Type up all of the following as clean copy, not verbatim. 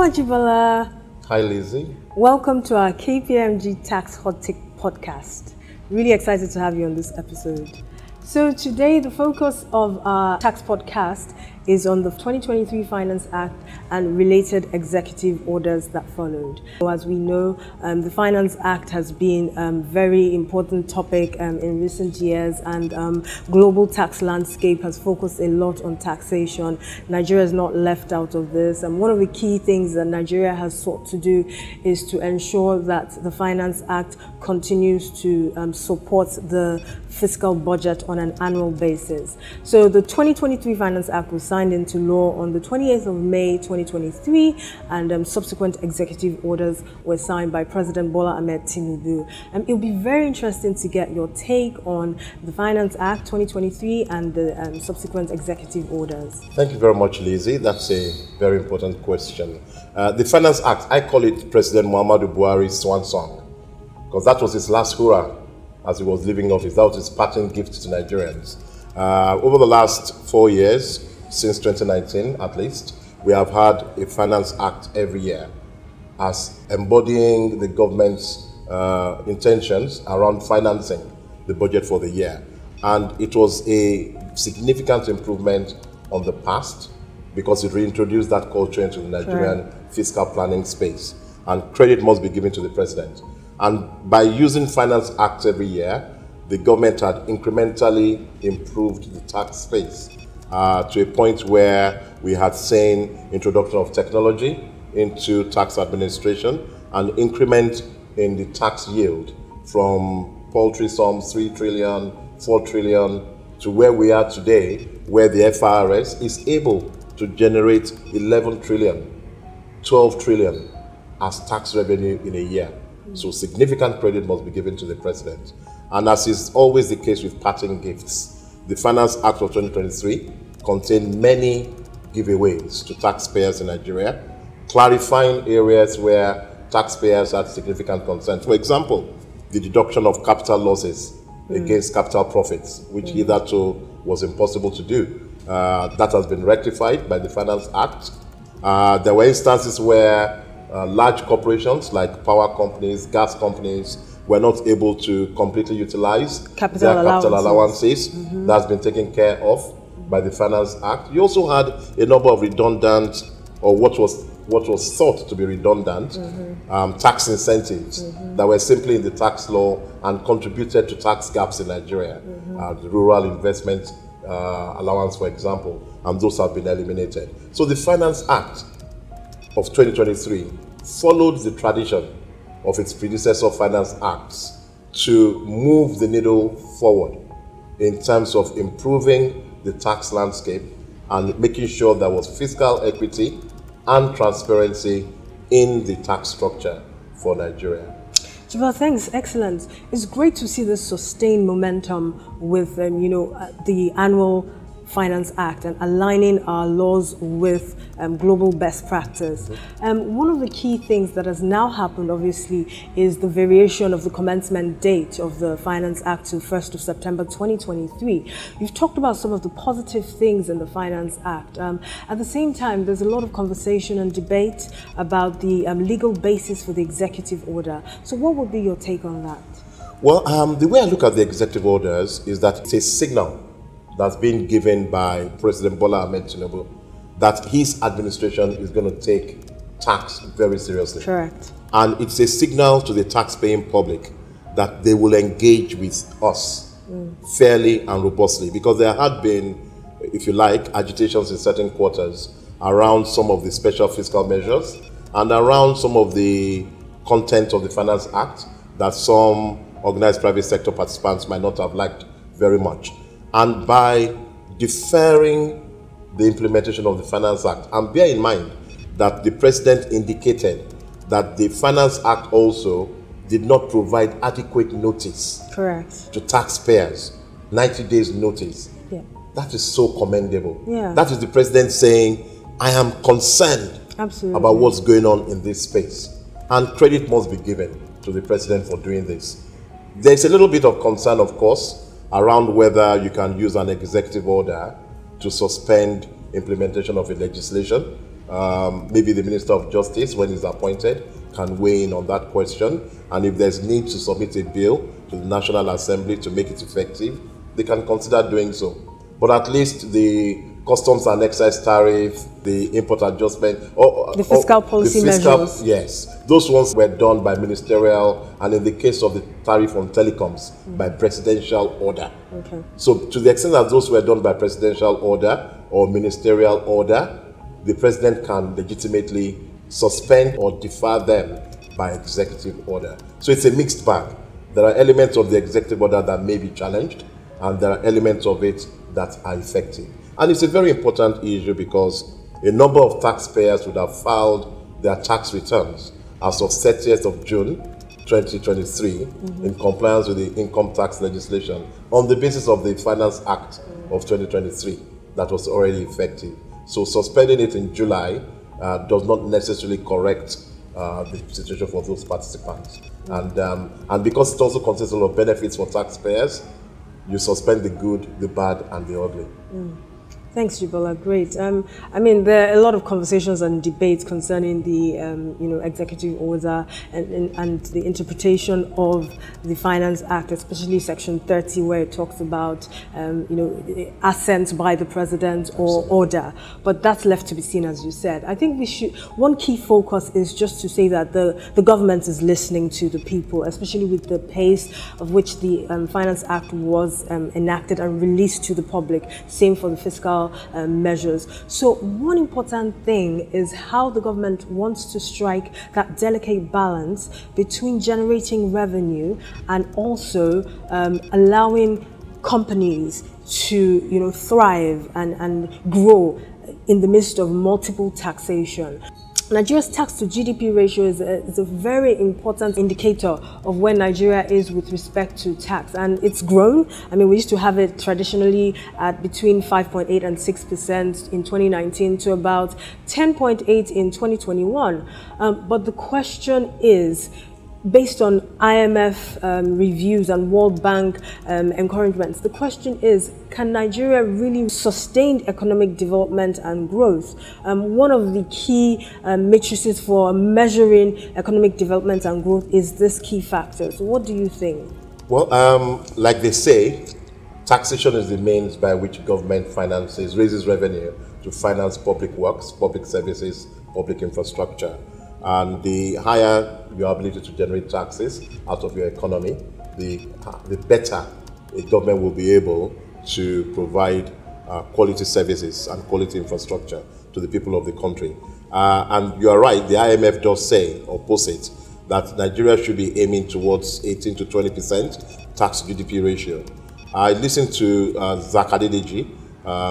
Ajibala. Hi, Lizzie. Welcome to our KPMG Tax Hot Take podcast. Really excited to have you on this episode. So today, the focus of our tax podcast is on the 2023 Finance Act and related executive orders that followed. So as we know, the Finance Act has been a very important topic in recent years, and global tax landscape has focused a lot on taxation. Nigeria is not left out of this, and one of the key things that Nigeria has sought to do is to ensure that the Finance Act continues to support the fiscal budget on an annual basis. So the 2023 Finance Act was signed into law on the 28th of May 2023, and subsequent executive orders were signed by President Bola Ahmed Tinubu. It'll be very interesting to get your take on the Finance Act 2023 and the subsequent executive orders. Thank you very much, Lizzie. That's a very important question. The Finance Act, I call it President Muhammadu Buhari's swan song, because that was his last hurrah as he was leaving office. That was his parting gift to Nigerians. Over the last 4 years, since 2019 at least, we have had a Finance Act every year as embodying the government's intentions around financing the budget for the year. And it was a significant improvement on the past because it reintroduced that culture into the Nigerian fiscal planning space. And credit must be given to the president. And by using Finance Acts every year, the government had incrementally improved the tax space to a point where we had seen introduction of technology into tax administration and increment in the tax yield from paltry sums 3 trillion, 4 trillion to where we are today, where the FRS is able to generate 11 trillion, 12 trillion as tax revenue in a year. So significant credit must be given to the president. And as is always the case with parting gifts, the Finance Act of 2023 contained many giveaways to taxpayers in Nigeria, clarifying areas where taxpayers had significant concern. For example, the deduction of capital losses against capital profits, which hitherto was impossible to do. That has been rectified by the Finance Act. There were instances where large corporations like power companies, gas companies were not able to completely utilize their capital allowances. That's been taken care of by the Finance Act. You also had a number of redundant, or what was thought to be redundant, tax incentives that were simply in the tax law and contributed to tax gaps in Nigeria. The rural investment allowance, for example, and those have been eliminated. So the Finance Act of 2023 followed the tradition of its predecessor Finance Acts to move the needle forward in terms of improving the tax landscape and making sure there was fiscal equity and transparency in the tax structure for Nigeria. Well, thanks. Excellent. It's great to see this sustained momentum with, the annual Finance Act and aligning our laws with global best practice. One of the key things that has now happened, obviously, is the variation of the commencement date of the Finance Act to 1st of September 2023. You've talked about some of the positive things in the Finance Act. At the same time, there's a lot of conversation and debate about the legal basis for the executive order. So what would be your take on that? Well, the way I look at the executive orders is that it's a signal that's been given by President Bola Ahmed Tinubu that his administration is going to take tax very seriously. Correct. And it's a signal to the tax-paying public that they will engage with us fairly and robustly, because there had been, if you like, agitations in certain quarters around some of the special fiscal measures and around some of the content of the Finance Act that some organized private sector participants might not have liked very much. And by deferring the implementation of the Finance Act, and bear in mind that the president indicated that the Finance Act also did not provide adequate notice to taxpayers, 90 days notice. Yeah. That is so commendable. Yeah. That is the president saying, I am concerned about what's going on in this space. And credit must be given to the president for doing this. There's a little bit of concern, of course, around whether you can use an executive order to suspend implementation of a legislation. maybe the Minister of Justice, when he's appointed, can weigh in on that question. And if there's need to submit a bill to the National Assembly to make it effective, they can consider doing so. But at least the customs and excise tariff, the import adjustment, or the fiscal policy measures. Yes, those ones were done by ministerial, and in the case of the tariff on telecoms, by presidential order. Okay. So to the extent that those were done by presidential order or ministerial order, the president can legitimately suspend or defer them by executive order. So it's a mixed bag. There are elements of the executive order that may be challenged, and there are elements of it that are effective. And it's a very important issue because a number of taxpayers would have filed their tax returns as of 30th of June 2023 in compliance with the income tax legislation on the basis of the Finance Act of 2023 that was already effective. So suspending it in July does not necessarily correct the situation for those participants. And because it also consists of benefits for taxpayers, you suspend the good, the bad, and the ugly. Thanks, Jibola. Great. I mean, there are a lot of conversations and debates concerning the, executive order and the interpretation of the Finance Act, especially Section 30, where it talks about, assent by the president or order. But that's left to be seen, as you said. I think one key focus is just to say that the government is listening to the people, especially with the pace of which the Finance Act was enacted and released to the public. Same for the fiscal measures. So one important thing is how the government wants to strike that delicate balance between generating revenue and also allowing companies to thrive and grow in the midst of multiple taxation. Nigeria's tax to GDP ratio is a very important indicator of where Nigeria is with respect to tax, and it's grown. I mean, we used to have it traditionally at between 5.8 and 6% in 2019 to about 10.8 in 2021. But the question is, based on IMF reviews and World Bank encouragements, the question is, can Nigeria really sustain economic development and growth? One of the key matrices for measuring economic development and growth is this key factor. So what do you think? Well, like they say, taxation is the means by which government raises revenue to finance public works, public services, public infrastructure. And the higher your ability to generate taxes out of your economy, the better a government will be able to provide quality services and quality infrastructure to the people of the country. And you are right, the IMF does say, opposite, that Nigeria should be aiming towards 18 to 20% tax GDP ratio. I listened to Zak Adedeji,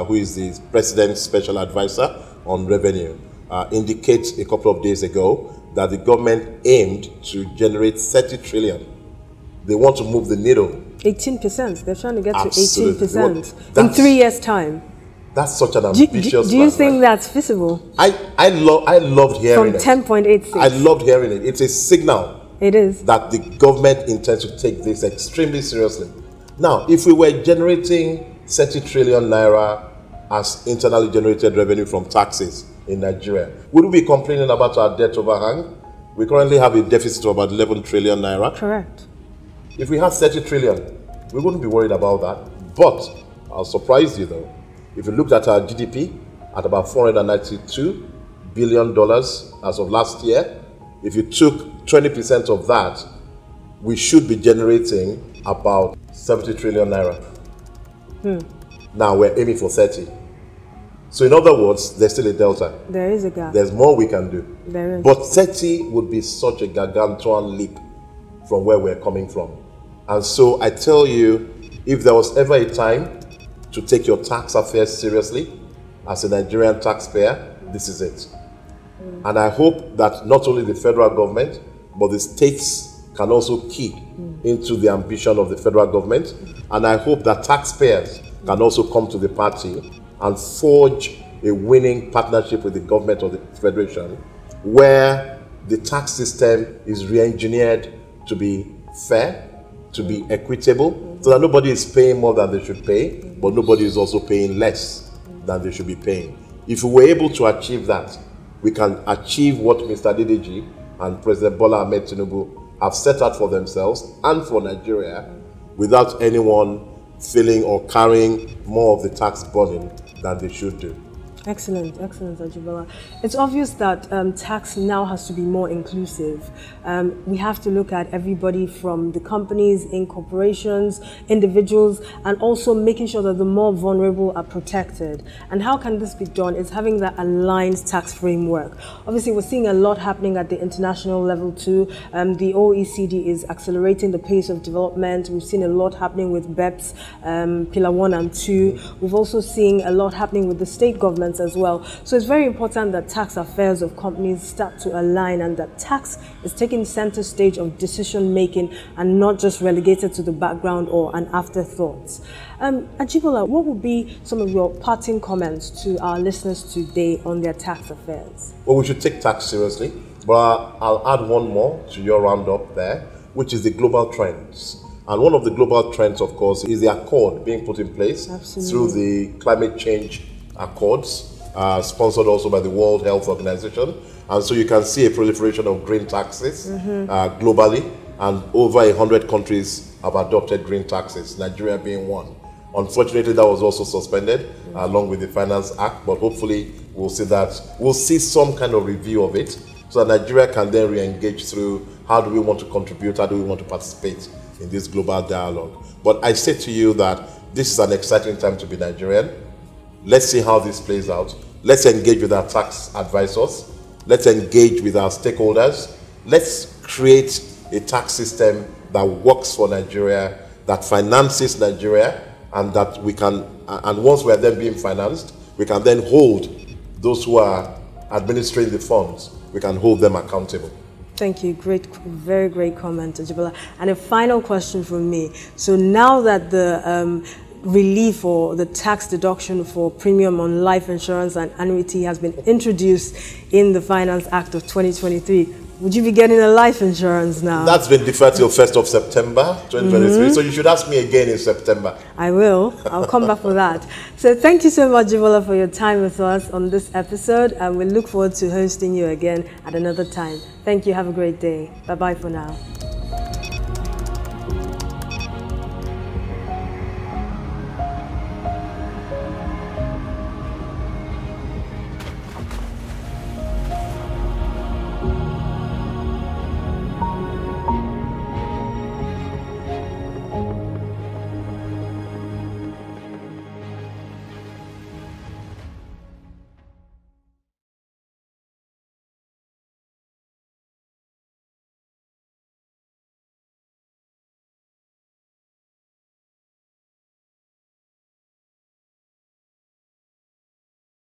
who is the President's Special Advisor on Revenue, indicate a couple of days ago that the government aimed to generate 30 trillion. They want to move the needle. 18%. They're trying to get Absolutely. To 18% in 3 years' time. That's such an ambitious Do you think that's feasible? I loved hearing it. From 10.86. I loved hearing it. It's a signal. It is. That the government intends to take this extremely seriously. Now, if we were generating 30 trillion naira as internally generated revenue from taxes in Nigeria, would we be complaining about our debt overhang? We currently have a deficit of about 11 trillion naira. Correct. If we had 30 trillion, we wouldn't be worried about that. But I'll surprise you though. If you looked at our GDP at about $492 billion as of last year, if you took 20% of that, we should be generating about 70 trillion naira. Now we're aiming for 30. So in other words, there's still a delta. There is a gap. There's more we can do. There is. But 30 would be such a gargantuan leap from where we're coming from. And so I tell you, if there was ever a time to take your tax affairs seriously as a Nigerian taxpayer, this is it. And I hope that not only the federal government, but the states can also key into the ambition of the federal government. And I hope that taxpayers can also come to the party and forge a winning partnership with the government of the federation, where the tax system is re-engineered to be fair, to be equitable, so that nobody is paying more than they should pay, but nobody is also paying less than they should be paying. If we were able to achieve that, we can achieve what Mr. Dideji and President Bola Ahmed Tinubu have set out for themselves and for Nigeria without anyone feeling or carrying more of the tax burden than they should do. Excellent, excellent, Ajibola. It's obvious that tax now has to be more inclusive. We have to look at everybody from the companies, in corporations, individuals, and also making sure that the more vulnerable are protected. And how can this be done? Is having that aligned tax framework. Obviously, we're seeing a lot happening at the international level too. The OECD is accelerating the pace of development. We've seen a lot happening with BEPS, Pillar 1 and 2. We've also seen a lot happening with the state governments as well. So it's very important that tax affairs of companies start to align and that tax is taking center stage of decision making and not just relegated to the background or an afterthought. Ajibola, what would be some of your parting comments to our listeners today on their tax affairs? Well, we should take tax seriously, but I'll add one more to your roundup there, which is the global trends. And one of the global trends, of course, is the accord being put in place through the climate change accords, sponsored also by the World Health Organization. And so you can see a proliferation of green taxes globally, and over 100 countries have adopted green taxes, Nigeria being one. Unfortunately, that was also suspended along with the Finance Act, but hopefully we'll see some kind of review of it so that Nigeria can then re-engage through how do we want to contribute, how do we want to participate in this global dialogue. But I say to you that this is an exciting time to be Nigerian. Let's see how this plays out. Let's engage with our tax advisors. Let's engage with our stakeholders. Let's create a tax system that works for Nigeria, that finances Nigeria, and that we can, and once we are then being financed, we can then hold those who are administering the funds, we can hold them accountable. Thank you. Great, very great comment, Ajibola. And a final question from me. So now that the relief or the tax deduction for premium on life insurance and annuity has been introduced in the Finance Act of 2023, would you be getting a life insurance now? That's been deferred till 1st of September 2023, so you should ask me again in September. I will. I'll come back for that. So thank you so much, Ajibola, for your time with us on this episode, and we look forward to hosting you again at another time. Thank you. Have a great day. Bye-bye for now.